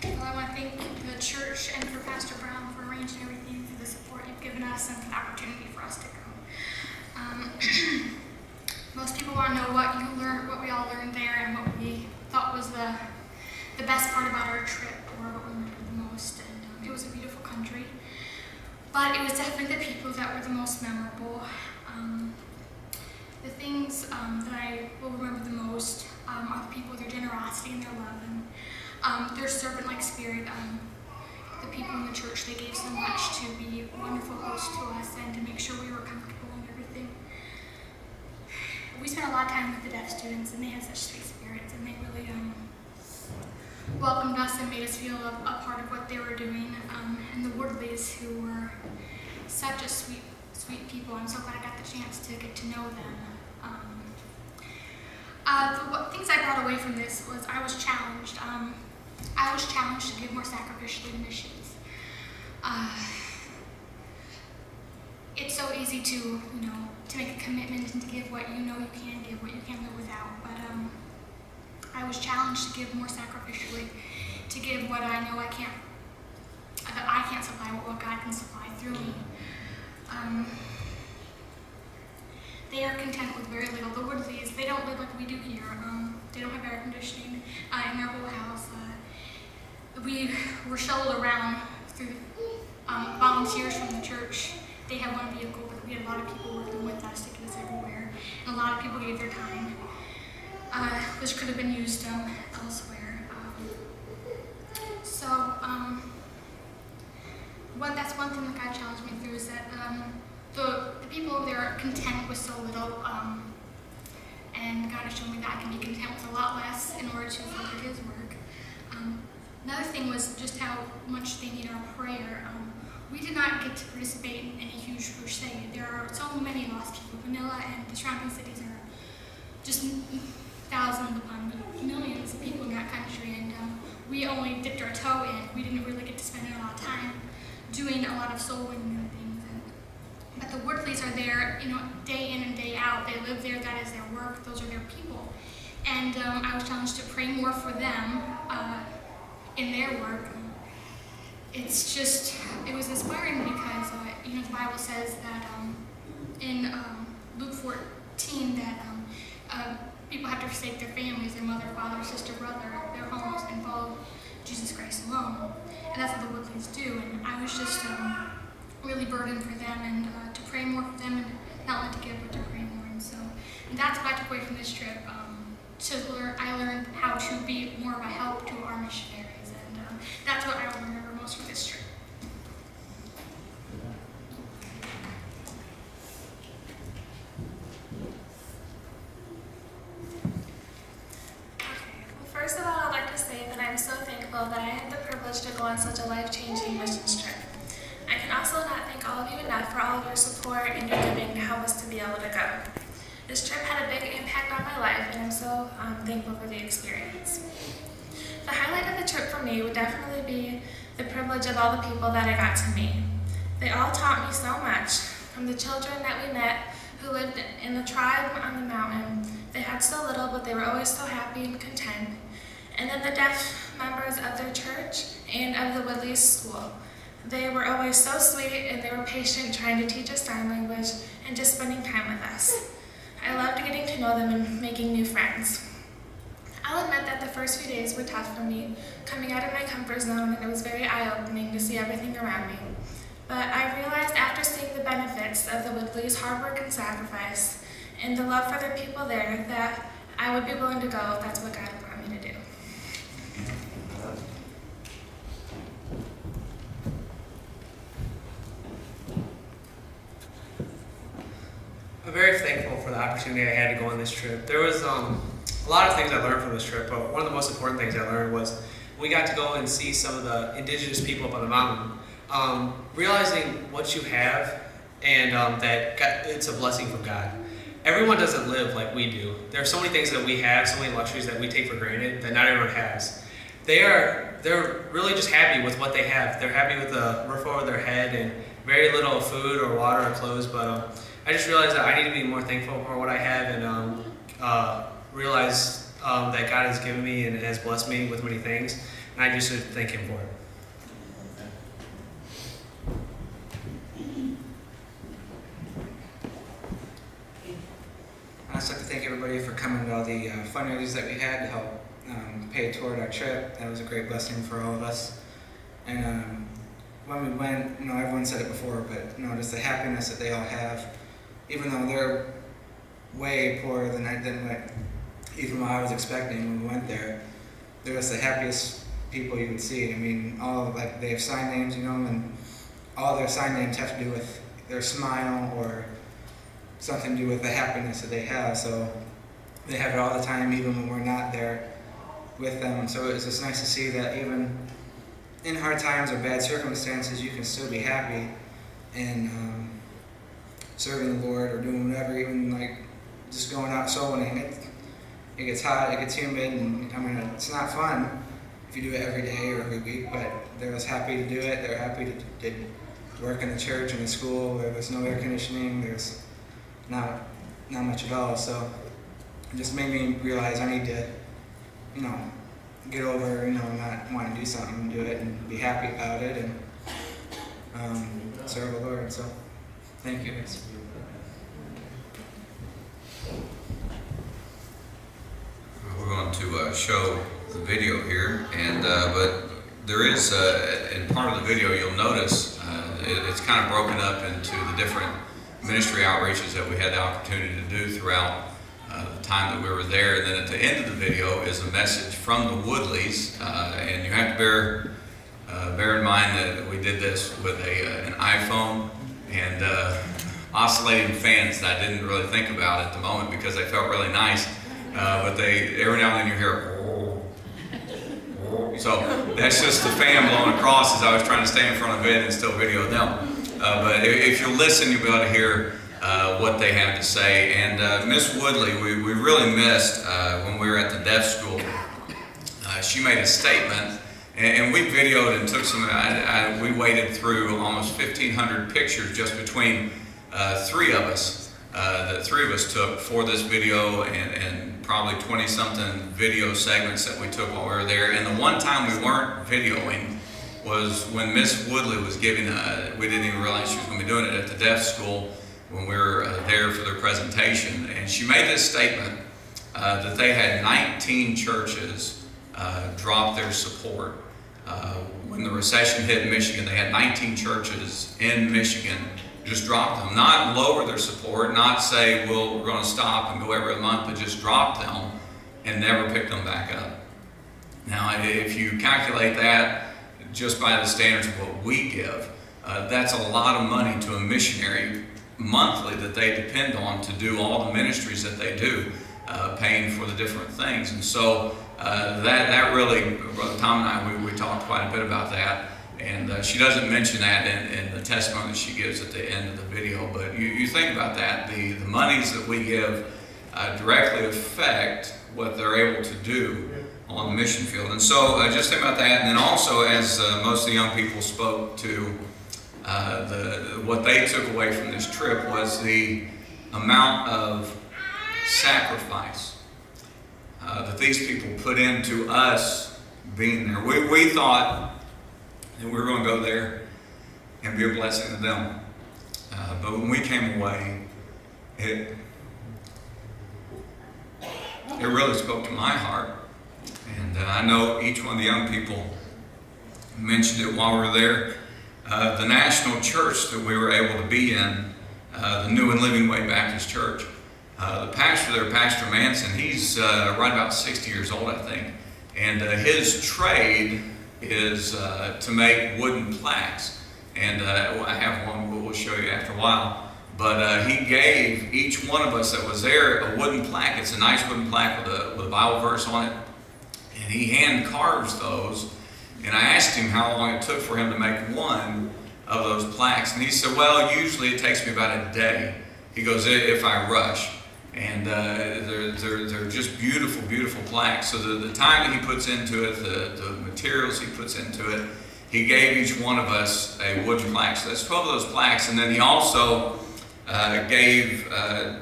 Well, I want to thank the church and for Pastor Brown for arranging everything, for the support you've given us, and for the opportunity for us to go. Most people want to know what you learned, what we all learned there, and what we thought was the best part about our trip, or what we remember the most. And it was a beautiful country, but it was definitely the people that were the most memorable. The things that I will remember the most are the people, their generosity and their love, and their servant-like spirit. The people in the church, they gave so much to be wonderful hosts to us and to make sure we were comfortable and everything. We spent a lot of time with the deaf students, and they had such sweet spirits, and they really welcomed us and made us feel a part of what they were doing. And the Woodleys, who were such a sweet people. I'm so glad I got the chance to get to know them. The things I brought away from this was I was challenged. I was challenged to give more sacrificially to missions. It's so easy to make a commitment and to give what you know you can give, what you can't live without. But I was challenged to give more sacrificially, to give what I know I can't supply, what God can supply through me. They are content with very little. The Woodleys, they don't live like we do here. They don't have air conditioning in their whole house. We were shuttled around through volunteers from the church. They had one vehicle, but we had a lot of people working with us to get us everywhere. And a lot of people gave their time, which could have been used elsewhere. That's one thing that God challenged me through, is that the people over there are content with so little, and God has shown me that I can be content with a lot less in order to further His work. Another thing was just how much they need our prayer. We did not get to participate in any huge crusade. There are so many lost people. Manila and the surrounding cities are just thousands upon millions of people in that country, and we only dipped our toe in. We didn't really get to spend a lot of time doing a lot of soul winning and things. But the Woodleys are there, day in and day out. They live there. That is their work. Those are their people. And I was challenged to pray more for them in their work. It was inspiring because the Bible says that in Luke 14 that people have to forsake their families, their mother, father, sister, brother, their homes, and follow Jesus Christ alone. And that's what the Woodleys do. And I was just really burdened for them, and to pray more for them, and not only to give, but to pray more. And that's what I took away from this trip. I learned how to be more of a help to our missionaries, and that's what I will remember most from this trip. First of all, I'd like to say that I'm so thankful that I had the privilege to go on such a life-changing missions trip. I can also not thank all of you enough for all of your support and your giving to help us to be able to go. This trip had a big impact on my life, and I'm so thankful for the experience. The highlight of the trip for me would definitely be the privilege of all the people that I got to meet. They all taught me so much, from the children that we met who lived in the tribe on the mountain. They had so little, but they were always so happy and content. And then the deaf members of their church and of the Woodley school. They were always so sweet, and they were patient, trying to teach us sign language and just spending time with us. I loved getting to know them and making new friends. I'll admit that the first few days were tough for me, coming out of my comfort zone, and it was very eye-opening to see everything around me. But I realized after seeing the benefits of the Woodleys' hard work and sacrifice, and the love for their people there, that I would be willing to go if that's what God would want me to do. I'm very thankful for the opportunity I had to go on this trip. There was a lot of things I learned from this trip, but one of the most important things I learned was we got to go and see some of the indigenous people up on the mountain. Realizing what you have, and that it's a blessing from God. Everyone doesn't live like we do. There are so many things that we have, so many luxuries that we take for granted that not everyone has. They're really just happy with what they have. They're happy with a roof over their head and very little food or water or clothes, but I just realized that I need to be more thankful for what I have, and realize that God has given me and has blessed me with many things. and I just thank him for it. I'd just like to thank everybody for coming to all the fundraisers that we had to help pay toward our trip. That was a great blessing for all of us. And when we went, everyone said it before, but just the happiness that they all have, even though they're way poorer than what even what I was expecting when we went there. They're just the happiest people you would see. I mean, they have sign names, and all their sign names have to do with their smile or something to do with the happiness that they have. So they have it all the time, even when we're not there with them. So it's just nice to see that even in hard times or bad circumstances, you can still be happy and serving the Lord or doing whatever, even just going out soul winning. It gets hot, it gets humid, and it's not fun if you do it every day or every week, but they're just happy to do it. They're happy to work in the church and the school where there's no air conditioning, there's not much at all. So it just made me realize I need to, get over, not want to do something and do it and be happy about it and serve the Lord. So thank you guys. We're going to show the video here, and but there is, in part of the video, you'll notice it's kind of broken up into the different ministry outreaches that we had the opportunity to do throughout the time that we were there. And then at the end of the video is a message from the Woodleys, and you have to bear in mind that we did this with an iPhone and oscillating fans that I didn't really think about at the moment because they felt really nice. But every now and then you hear, oh, oh. So that's just the fan blowing across as I was trying to stay in front of it and still video them. But if you listen, you'll be able to hear what they have to say. And Miss Woodley, we really missed when we were at the deaf school. She made a statement, and we videoed and took some, we waded through almost 1,500 pictures just between three of us. The three of us took for this video, and probably 20-something video segments that we took while we were there. And the one time we weren't videoing was when Miss Woodley was giving we didn't even realize she was going to be doing it at the deaf school when we were there for their presentation. And she made this statement that they had 19 churches drop their support. When the recession hit in Michigan, they had 19 churches in Michigan just drop them, not lower their support, not say, well, we're going to stop and go every month, but just drop them and never pick them back up. Now, if you calculate that just by the standards of what we give, that's a lot of money to a missionary monthly that they depend on to do all the ministries that they do, paying for the different things. And so that really, Brother Tom and I, we talked quite a bit about that. And she doesn't mention that in the testimony that she gives at the end of the video. But you think about that. The monies that we give directly affect what they're able to do on the mission field. And so just think about that. And then also, as most of the young people spoke to, what they took away from this trip was the amount of sacrifice that these people put into us being there. We thought and we were going to go there and be a blessing to them. But when we came away, it really spoke to my heart. And I know each one of the young people mentioned it while we were there. The national church that we were able to be in, the New and Living Way Baptist Church, the pastor there, Pastor Manson, he's right about 60 years old, I think. And his trade is to make wooden plaques, and I have one we'll show you after a while, but he gave each one of us that was there a wooden plaque. It's a nice wooden plaque with a Bible verse on it, and he hand carves those. And I asked him how long it took for him to make one of those plaques, and he said, well, usually it takes me about a day. He goes, if I rush. And they're just beautiful, beautiful plaques. So the time that he puts into it, the materials he puts into it, he gave each one of us a wooden plaque. So that's 12 of those plaques. And then he also gave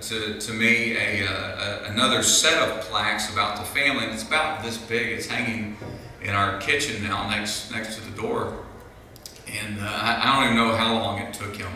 to me another set of plaques about the family. And it's about this big. It's hanging in our kitchen now, next to the door. And I don't even know how long it took him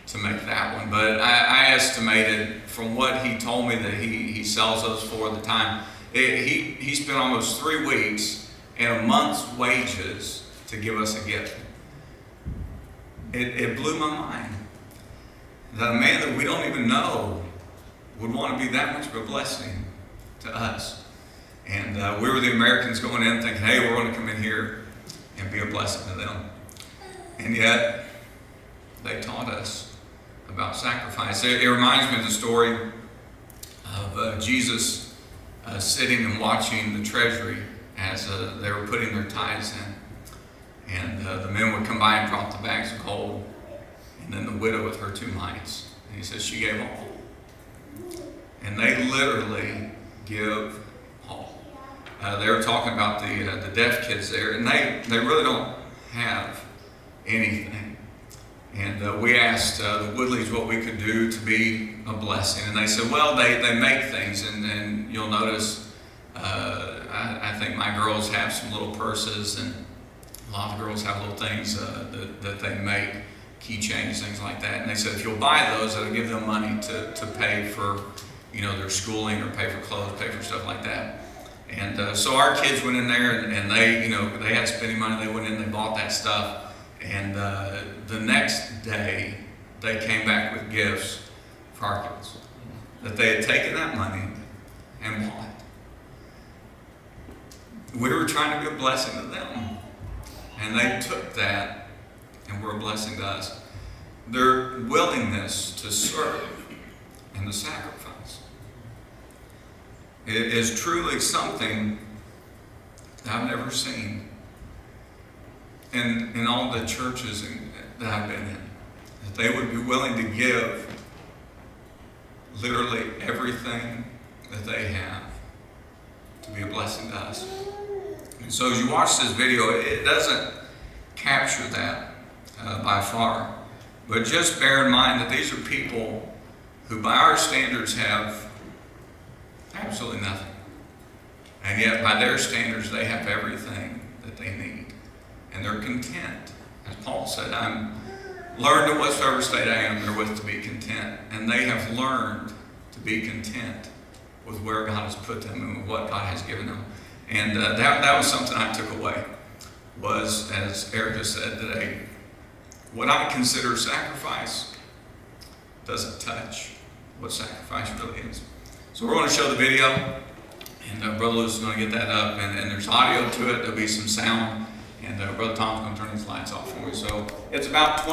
to make that one, but I estimated from what he told me that he sells those for at the time. He spent almost 3 weeks and a month's wages to give us a gift. It blew my mind that a man that we don't even know would want to be that much of a blessing to us. And we were the Americans going in thinking, hey, we're going to come in here and be a blessing to them. And yet, they taught us about sacrifice. It reminds me of the story of Jesus sitting and watching the treasury as they were putting their tithes in. And the men would come by and drop the bags of gold. And then the widow with her 2 mites. And he says she gave all. And they literally give all. They were talking about the deaf kids there, and they really don't have anything. And we asked the Woodleys what we could do to be a blessing. And they said, well, they make things. And you'll notice, I think my girls have some little purses, and a lot of the girls have little things that they make, keychains, things like that. And they said, if you'll buy those, that'll give them money to pay for, their schooling, or pay for clothes, pay for stuff like that. And so our kids went in there, and they, they had spending money. They went in, they bought that stuff. And the next day, they came back with gifts for our kids that they had taken that money and bought. We were trying to be a blessing to them, and they took that and were a blessing to us. Their willingness to serve and to sacrifice, it is truly something that I've never seen in all the churches that I've been in. That they would be willing to give literally everything that they have to be a blessing to us. And so as you watch this video, it doesn't capture that by far. But just bear in mind that these are people who by our standards have absolutely nothing. And yet by their standards they have everything that they need. And they're content. As Paul said, I'm learned in whatsoever state I am therewith to be content. And they have learned to be content with where God has put them and what God has given them. And that was something I took away. Was, as Erica said today, what I consider sacrifice doesn't touch what sacrifice really is. So we're going to show the video, and Brother Lewis is going to get that up, and there's audio to it. There'll be some sound, and Brother Tom's going to turn these lights off for me. So it's about 20